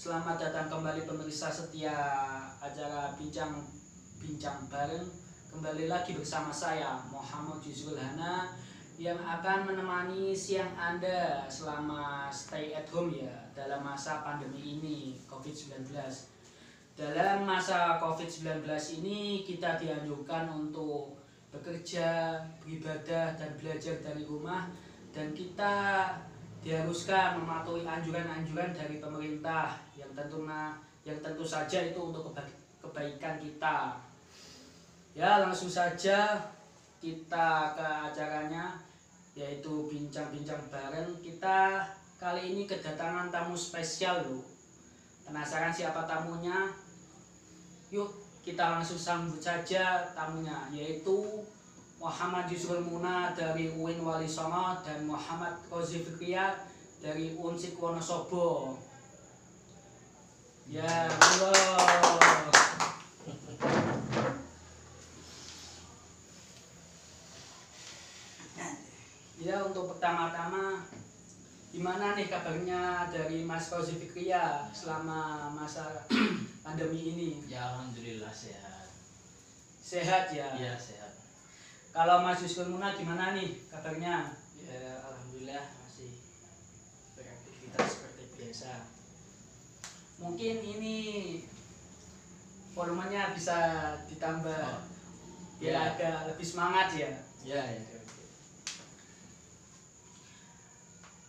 Selamat datang kembali pemirsa setia acara bincang bareng. Kembali lagi bersama saya Muhammad Yusrul Hana yang akan menemani siang Anda selama stay at home ya dalam masa pandemi ini COVID-19. Dalam masa COVID-19 ini kita dianjurkan untuk bekerja, beribadah dan belajar dari rumah, dan kita diharuskan mematuhi anjuran-anjuran dari pemerintah yang tentu saja itu untuk kebaikan kita. Ya, langsung saja kita ke acaranya, yaitu bincang-bincang bareng. Kita kali ini kedatangan tamu spesial loh. Penasaran siapa tamunya? Yuk kita langsung sambut saja tamunya, yaitu Muhammad Yusrul Muna dari UIN Wali Songo dan Muhammad Rozi Fikriya dari Unsik Wonosobo. Ya, monggo. Ya, untuk pertama-tama gimana nih kabarnya dari Mas Rozi Fikriya selama masa pandemi ini? Ya, alhamdulillah sehat. Sehat ya? Iya, sehat. Kalau Mas Yusrul Muna gimana nih kabarnya? Ya, alhamdulillah masih beraktivitas seperti biasa. Mungkin ini volumenya bisa ditambah biar Ya. agak lebih semangat ya. Ya, ya.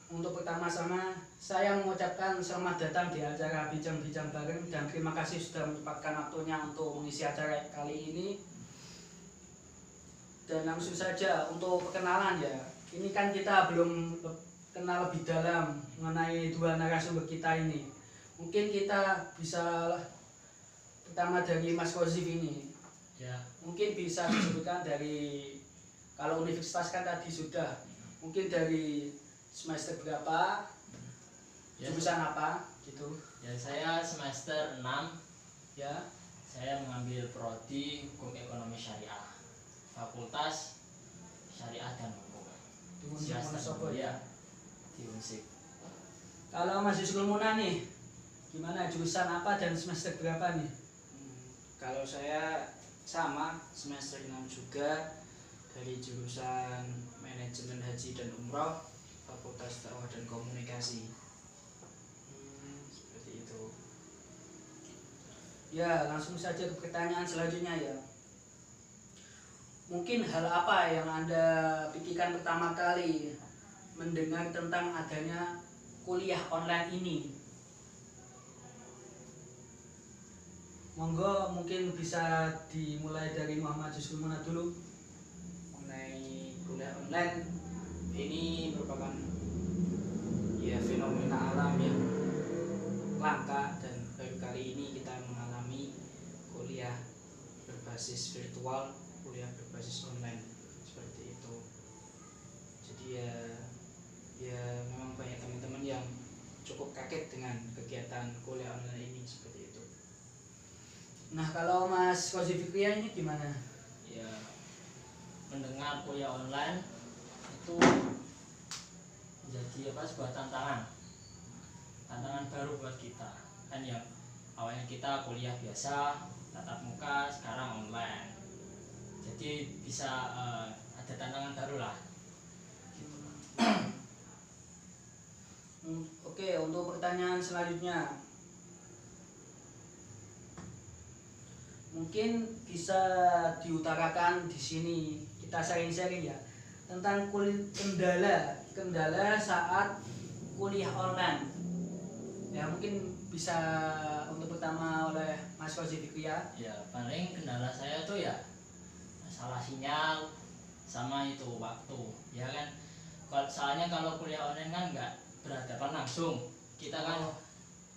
Untuk pertama-tama saya mengucapkan selamat datang di acara bincang-bincang bareng dan terima kasih sudah menyempatkan waktunya untuk mengisi acara kali ini. Dan langsung saja untuk perkenalan ya. Ini kan kita belum kenal lebih dalam mengenai dua narasumber kita ini. Mungkin kita bisa pertama dari Mas Rozif ini. Ya. Mungkin bisa disebutkan dari, kalau universitas kan tadi sudah, mungkin dari semester berapa, Ya. jurusan apa gitu Ya, saya semester 6. ya. Saya mengambil prodi Hukum Ekonomi Syariah. Fakultas Syariah dan Hukum. Di Unsik Wonosobo ya. Di Unsik. Kalau Mas Yusrul Muna nih, gimana jurusan apa dan semester berapa nih? Kalau saya sama semester 6 juga, dari jurusan Manajemen Haji dan Umroh, Fakultas Dakwah dan Komunikasi. Seperti itu. Ya, langsung saja ke pertanyaan selanjutnya ya. Mungkin hal apa yang Anda pikirkan pertama kali mendengar tentang adanya kuliah online ini? Monggo, mungkin bisa dimulai dari Muhammad Yusrul Muna dulu. Mengenai kuliah online, ini merupakan ya fenomena alam yang langka, dan baru kali ini kita mengalami kuliah berbasis virtual, kuliah berbasis online seperti itu. Jadi ya memang banyak teman-teman yang cukup kaget dengan kegiatan kuliah online ini seperti itu. Nah, kalau Mas Rozi Fikriya ini gimana? Ya, mendengar kuliah online itu menjadi sebuah tantangan baru buat kita. Kan yang awalnya kita kuliah biasa tatap muka, sekarang online. Jadi bisa ada tantangan baru lah. Oke, untuk pertanyaan selanjutnya, mungkin bisa diutarakan di sini, kita sharing-sharing ya tentang kendala saat kuliah online. Ya, mungkin bisa untuk pertama oleh Mas Rozi Fikriya. Ya, paling kendala saya tuh ya masalah sinyal sama itu waktu, ya kan. Soalnya kalau kuliah online kan nggak berhadapan langsung, kita kan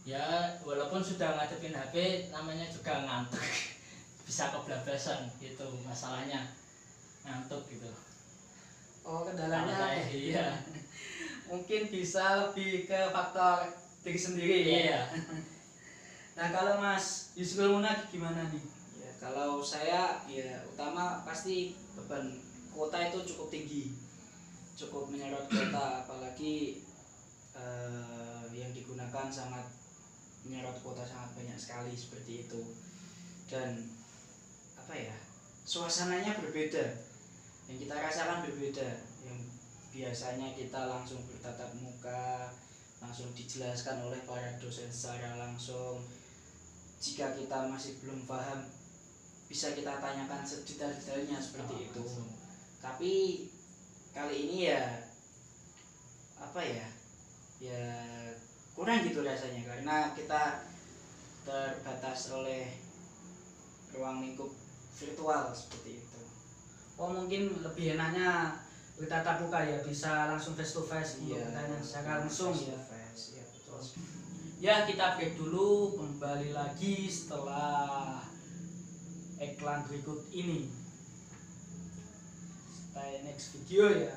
ya walaupun sudah ngadepin HP, namanya juga ngantuk. Bisa kebablasan gitu masalahnya, ngantuk gitu. Oh, Kalau kendalanya saya, iya. mungkin bisa lebih ke faktor diri sendiri ya. Iya. Nah, kalau Mas Yusrul Muna gimana nih? Ya, kalau saya ya utama pasti beban kuota itu cukup tinggi, cukup menyerot kuota, apalagi yang digunakan sangat menyerot kuota sangat banyak sekali seperti itu. Dan apa ya, suasananya berbeda, yang kita rasakan berbeda. Yang biasanya kita langsung bertatap muka, langsung dijelaskan oleh para dosen secara langsung. Jika kita masih belum paham, bisa kita tanyakan sedetail-detailnya seperti itu. Tapi kali ini ya apa ya, ya kurang gitu rasanya, karena kita terbatas oleh ruang lingkup virtual seperti itu. Oh mungkin lebih enaknya bertatap muka ya, bisa langsung face to face untuk bertanya secara langsung ya. Ya, betul. Ya kita break dulu, kembali lagi setelah iklan berikut ini. Stay next video ya.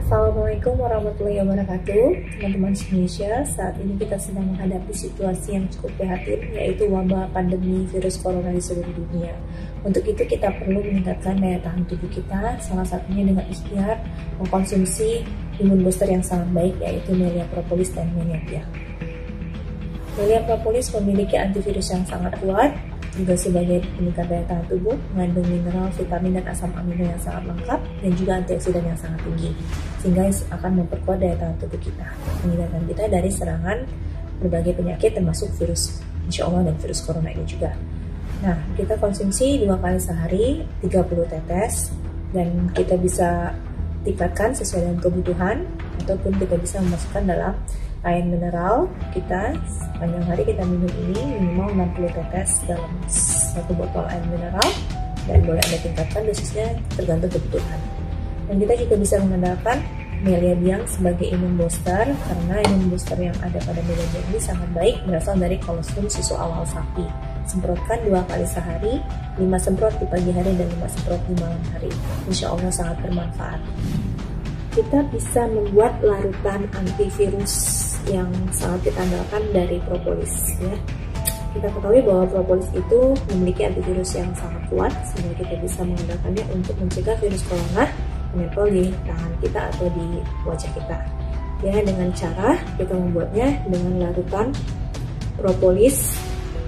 Assalamualaikum warahmatullahi wabarakatuh. Teman-teman Indonesia, saat ini kita sedang menghadapi situasi yang cukup prihatin, yaitu wabah pandemi virus corona di seluruh dunia. Untuk itu kita perlu meningkatkan daya tahan tubuh kita, salah satunya dengan ikhtiar mengkonsumsi imun booster yang sangat baik, yaitu Melia Propolis dan Melia. Melia Propolis memiliki antivirus yang sangat kuat, juga sebagai peningkat daya tahan tubuh, mengandung mineral, vitamin, dan asam amino yang sangat lengkap, dan juga antioksidan yang sangat tinggi, sehingga akan memperkuat daya tahan tubuh kita, menghindarkan kita dari serangan berbagai penyakit termasuk virus, insya Allah, dan virus corona ini juga. Nah, kita konsumsi 2 kali sehari, 30 tetes, dan kita bisa tingkatkan sesuai dengan kebutuhan, ataupun kita bisa memasukkan dalam air mineral kita. Sepanjang hari kita minum ini minimal 60 tetes dalam 1 botol air mineral, dan boleh Anda tingkatkan dosisnya tergantung kebutuhan. Dan kita juga bisa mengandalkan Melia Biang sebagai imun booster, karena imun booster yang ada pada Melia Biang ini sangat baik, berasal dari kolostrum susu awal sapi. Semprotkan 2 kali sehari, 5 semprot di pagi hari dan 5 semprot di malam hari. Insya Allah sangat bermanfaat. Kita bisa membuat larutan antivirus yang sangat kita andalkan dari propolis ya. Kita ketahui bahwa propolis itu memiliki antivirus yang sangat kuat, sehingga kita bisa mengandalkannya untuk mencegah virus corona menempel di tangan kita atau di wajah kita. Ya, dengan cara kita membuatnya dengan larutan propolis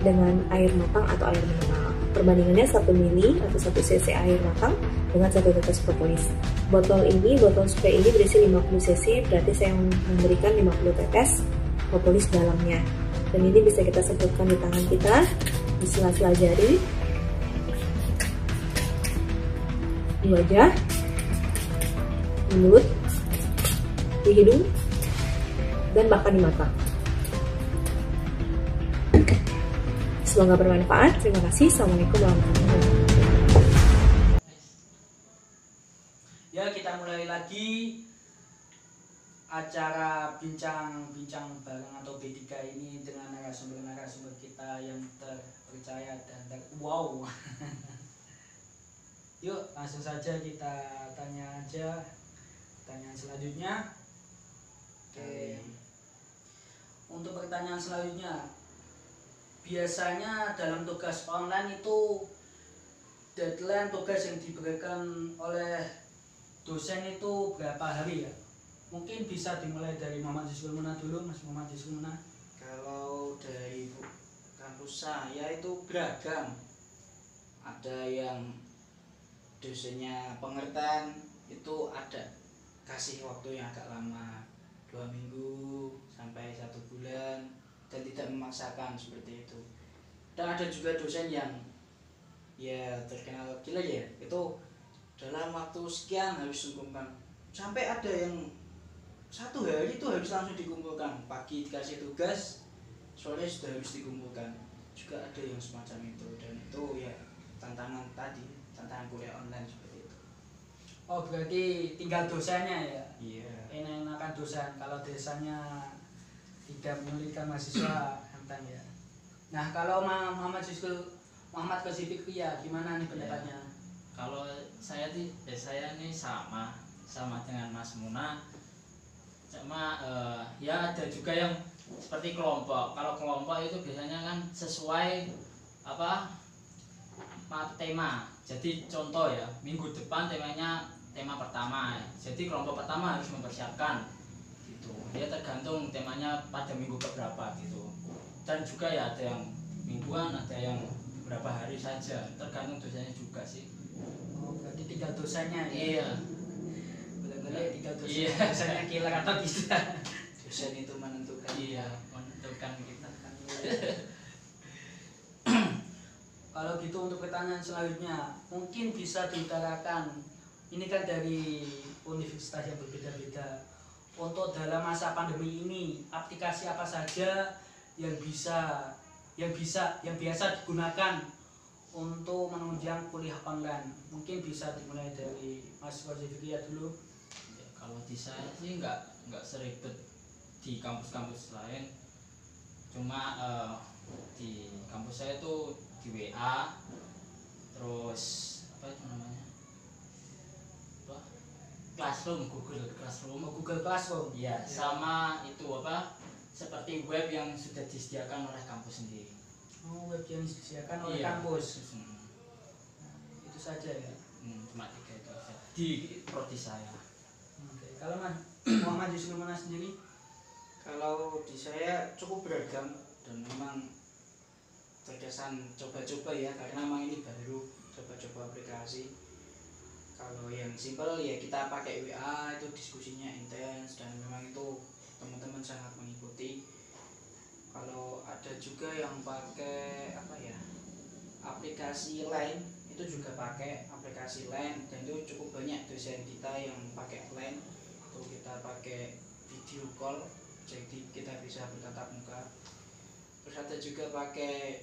dengan air matang atau air mineral. Perbandingannya 1 ml atau 1 cc air matang dengan 1 tetes propolis. Botol spray ini berisi 50 cc, berarti saya memberikan 50 tetes propolis dalamnya. Dan ini bisa kita semprotkan di tangan kita, di sela-sela jari, di wajah, di mulut, di hidung, dan bahkan di mata. Semoga bermanfaat. Terima kasih. Assalamualaikum warahmatullahi wabarakatuh. Ya, kita mulai lagi acara bincang-bincang bareng atau B3 ini dengan narasumber-narasumber kita yang terpercaya dan wow. Yuk, langsung saja kita tanya aja pertanyaan selanjutnya. Oke. Untuk pertanyaan selanjutnya, biasanya dalam tugas online itu deadline tugas yang diberikan oleh dosen itu berapa hari ya? Mungkin bisa dimulai dari Muhammad Yusril Muna dulu, Mas Muhammad Yusril Muna. Kalau dari kampus saya itu beragam. Ada yang dosennya pengertian, itu ada kasih waktu yang agak lama, 2 minggu sampai 1 bulan, dan tidak memaksakan seperti itu. Dan ada juga dosen yang ya terkenal gila ya, itu dalam waktu sekian harus dikumpulkan, sampai ada yang 1 hari itu harus langsung dikumpulkan, pagi dikasih tugas, sore sudah harus dikumpulkan. Juga ada yang semacam itu, dan itu ya tantangan kuliah online seperti itu. Oh, berarti tinggal dosennya ya? Iya. Enak-enakan dosen, kalau desanya tidak menyulitkan mahasiswa enteng ya. Nah, kalau Muhammad Kosifik ya gimana nih pendapatnya? Kalau saya nih sama dengan Mas Muna, cuma ya ada juga yang seperti kelompok. Kalau kelompok itu biasanya kan sesuai tema. Jadi contoh ya, minggu depan temanya tema pertama. Jadi kelompok pertama harus mempersiapkan gitu. Ya tergantung temanya pada minggu keberapa gitu. Dan juga ya ada yang mingguan, ada yang beberapa hari saja, tergantung dosanya juga sih. Oh, berarti tinggal dosanya ya. Iya. Benar-benar tinggal dosanya. Iya. Dosanya killer atau tidak. Dosen itu menentukan. Iya, menentukan kita. Kalau gitu untuk pertanyaan selanjutnya mungkin bisa diutarakan, ini kan dari universitas yang berbeda-beda, untuk dalam masa pandemi ini aplikasi apa saja yang biasa digunakan untuk menunjang kuliah online. Mungkin bisa dimulai dari Mas Zulfikriya dulu. Ya, kalau di saya sih nggak seribet di kampus-kampus lain, cuma di kampus saya tuh di WA, terus apa itu namanya, apa? Classroom, Google Classroom. Oh, Google Classroom. Ya, sama itu apa? Seperti web yang sudah disediakan oleh kampus sendiri. Oh, web yang disediakan oleh Iya. kampus. Hmm, Nah, itu saja ya. cuma 3 itu aja di prodi saya. Oke. Kalau Muhammad Yusuf Mana sendiri? Kalau di saya cukup beragam dan memang terkesan coba-coba ya, karena memang ini baru coba-coba aplikasi. Kalau yang simpel ya kita pakai WA, itu diskusinya intens dan memang itu teman-teman sangat mengikuti. Kalau ada juga yang pakai apa ya, aplikasi lain, itu juga pakai aplikasi lain dan itu cukup banyak dosen kita yang pakai lain. Itu kita pakai video call, jadi kita bisa bertatap muka. Terus ada juga pakai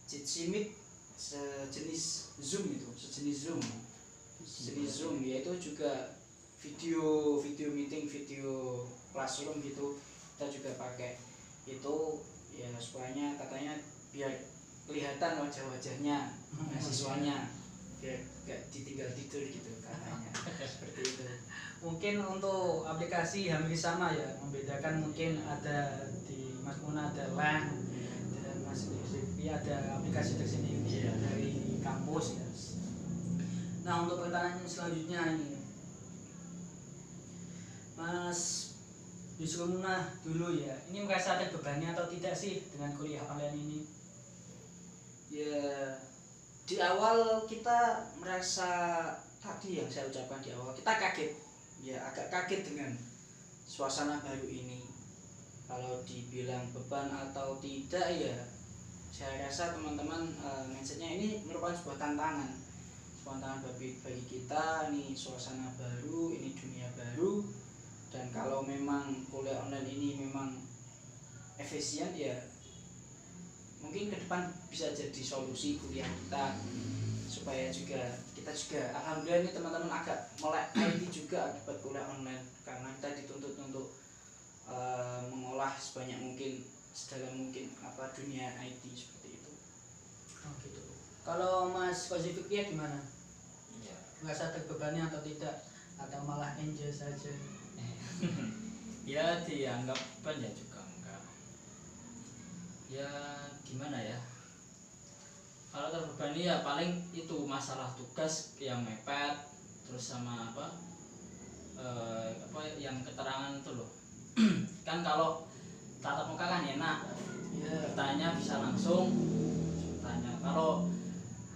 Jitsi Meet, sejenis Zoom, yaitu juga video meeting, video classroom gitu, kita juga pakai itu ya, supaya katanya biar kelihatan wajah-wajahnya mahasiswanya, biar gak ditinggal tidur gitu katanya. Seperti itu. Mungkin untuk aplikasi hampir sama ya, membedakan mungkin ada di Mas Muna ada LAN dan Mas Yusuf ada aplikasi tersendiri dari kampus ya. Nah, untuk pertanyaan selanjutnya ini Mas Yusuf Muna dulu ya, ini merasa terbebani atau tidak sih dengan kuliah online ini? Ya, di awal kita merasa, tadi yang saya ucapkan di awal, kita kaget ya, agak kaget dengan suasana baru ini. Kalau dibilang beban atau tidak ya, saya rasa teman-teman mindsetnya ini merupakan sebuah tantangan bagi kita. Ini suasana baru, ini dunia baru, dan kalau memang kuliah online ini memang efisien ya, mungkin ke depan bisa jadi solusi kuliah kita, supaya kita juga alhamdulillah ini teman-teman agak melek IT juga akibat kuliah online, karena kita dituntut untuk mengolah sebanyak mungkin, sedalam mungkin apa dunia IT seperti itu. Oh gitu. Kalau Mas Fikriya gimana? Iya. Merasa terbebani atau tidak? Atau malah enjoy saja? Ya dianggap beban ya juga enggak. Ya gimana ya? Kalau terbebani ya paling itu masalah tugas yang mepet, terus sama apa yang keterangan itu loh. Kan kalau tatap muka kan enak, bertanya bisa langsung bertanya. Kalau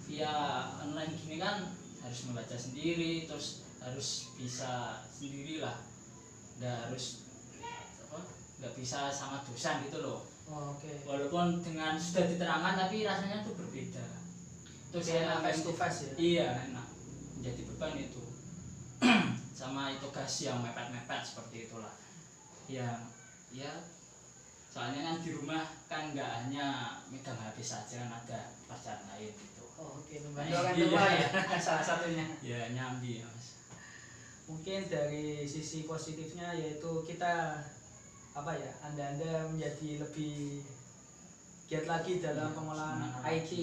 via online gini kan harus membaca sendiri, terus harus bisa sendirilah, nggak bisa sama dosen gitu loh. Oh, oke. Walaupun dengan sudah diterangkan tapi rasanya tuh berbeda. Terus Enak face to face ya? Iya enak, menjadi beban itu. Sama itu tugas yang mepet-mepet seperti itulah. Ya soalnya kan di rumah kan nggak hanya megang HP saja, kan ada pekerjaan lain gitu. Oh, oke, membantu orang tua ya salah satunya. Ya nyambi ya Mas. Mungkin dari sisi positifnya yaitu kita anda menjadi lebih giat lagi dalam pengolahan IT.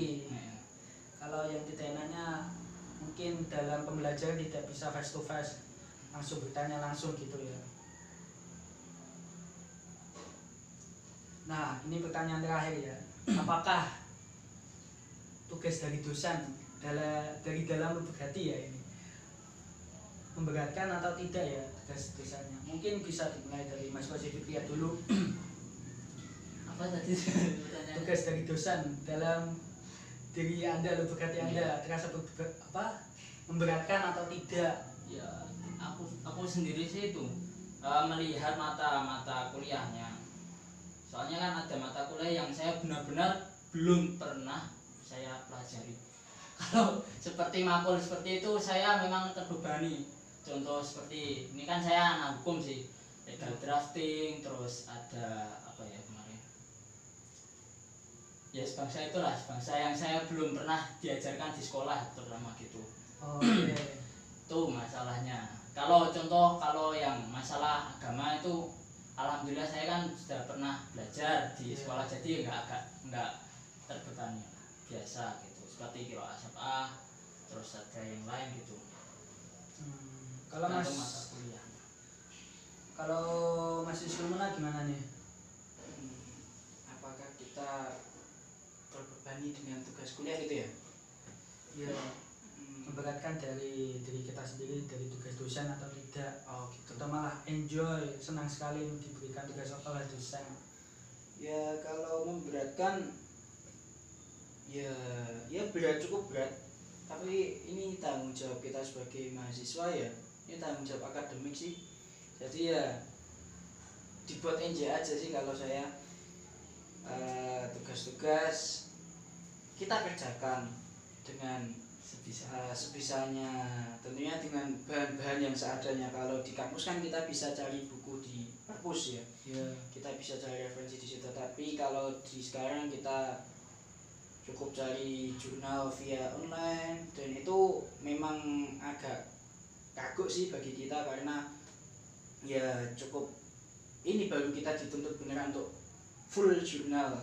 Kalau yang tidak enaknya mungkin dalam pembelajaran tidak bisa face to face, langsung bertanya langsung gitu ya. Nah, ini pertanyaan terakhir ya. Apakah tugas dari dosen dari dalam lubuk hati ya ini, memberatkan atau tidak ya tugas dosennya? Mungkin bisa dimulai dari Mas Fikriya dulu. Apa tadi pertanyaannya? Tugas dari dosen dalam diri Anda, lubuk hati Anda terasa memberatkan atau tidak? Ya aku sendiri sih itu melihat mata kuliahnya. Soalnya kan ada mata kuliah yang saya benar-benar belum pernah saya pelajari. Kalau seperti makul seperti itu saya memang terbebani. Contoh seperti ini kan saya anak hukum sih, legal drafting, terus ada apa ya kemarin, ya sebangsa itulah, sebangsa yang saya belum pernah diajarkan di sekolah terutama gitu. Oh iya. Itu masalahnya. Kalau yang masalah agama itu alhamdulillah saya kan sudah pernah belajar di sekolah, jadi nggak terbebani, biasa gitu, seperti qiraah sab'ah, terus ada yang lain gitu. Kalau Mas, mata kuliah. kalau Mas Yusrumuna gimana nih? Apakah kita terbebani dengan tugas kuliah gitu ya? Ya, memberatkan dari diri kita sendiri, dari tugas dosen atau tidak? Oh gitu. Kita malah enjoy, senang sekali diberikan tugas oleh dosen. Ya kalau memberatkan, ya berat, cukup berat. Tapi ini tanggung jawab kita sebagai mahasiswa ya. Ini tanggung jawab akademik sih. Jadi ya dibuat enjoy aja sih kalau saya. Tugas-tugas kita kerjakan dengan sebisanya, tentunya dengan bahan-bahan yang seadanya. Kalau di kampus kan kita bisa cari buku di perpus ya, kita bisa cari referensi di situ. Tapi kalau di sekarang kita cukup cari jurnal via online, dan itu memang agak kagok sih bagi kita, karena ya cukup ini baru kita dituntut beneran untuk full jurnal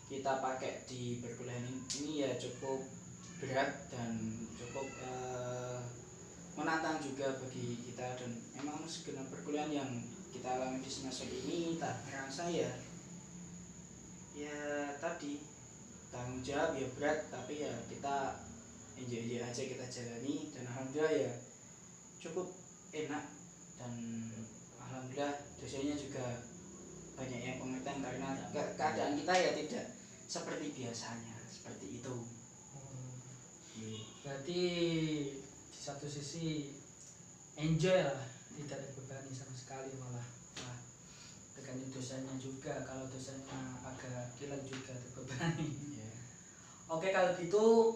kita pakai di perkuliahan ini ya cukup berat dan cukup menantang juga bagi kita. Dan memang segenap perkuliahan yang kita alami di semester ini tak merasa ya tadi tanggung jawab ya berat, tapi ya kita enjoy aja, kita jalani, dan alhamdulillah ya cukup enak, dan alhamdulillah dosennya juga banyak yang pengertian, karena keadaan kita ya tidak seperti biasanya, seperti itu. Berarti di satu sisi enjoy lah, tidak terbebani sama sekali, malah dengan dosennya juga, kalau dosennya agak gila juga terbebani. Oke, kalau gitu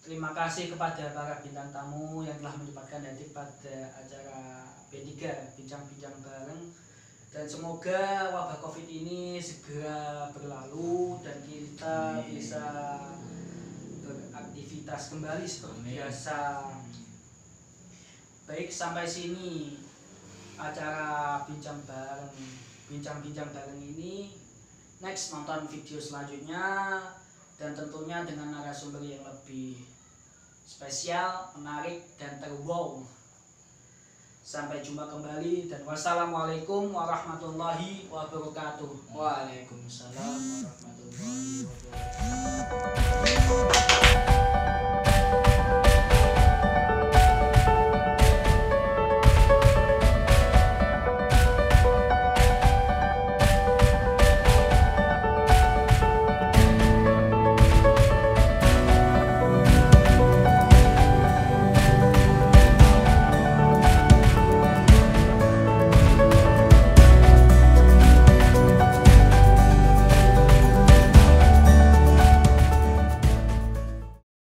terima kasih kepada para bintang tamu yang telah menyempatkan hadir pada acara B3 Bincang-Bincang Bareng, dan semoga wabah COVID ini segera berlalu dan kita bisa beraktivitas kembali seperti biasa. Baik, sampai sini acara Bincang-Bincang Bareng ini. Next, nonton video selanjutnya, dan tentunya dengan narasumber yang lebih spesial, menarik, dan terwow. Sampai jumpa kembali, dan wassalamualaikum warahmatullahi wabarakatuh. Waalaikumsalam warahmatullahi wabarakatuh.